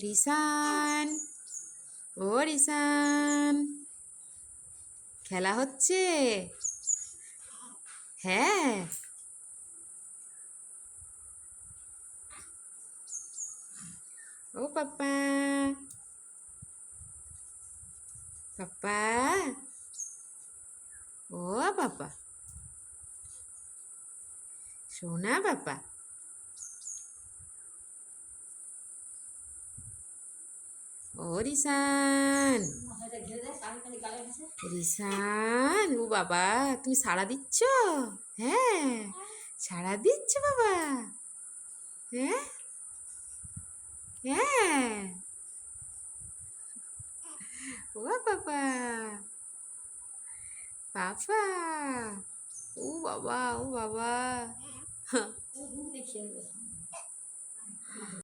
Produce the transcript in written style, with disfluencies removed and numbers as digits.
রিসান, ও রিসান, খেলা হচ্ছে? হ্যাঁ। ও পাপ্পা, পাপ্পা, ও পাপ্পা, সোনা পাপ্পা, ও রিসান, রিসান, ও বাবা তুমি সাড়া দিচ্ছ? হ্যাঁ, সাড়া দিচ্ছ বাবা? হ্যাঁ, হ্যাঁ, ও বাবা, পাপা, ও বাবা, ও বাবা।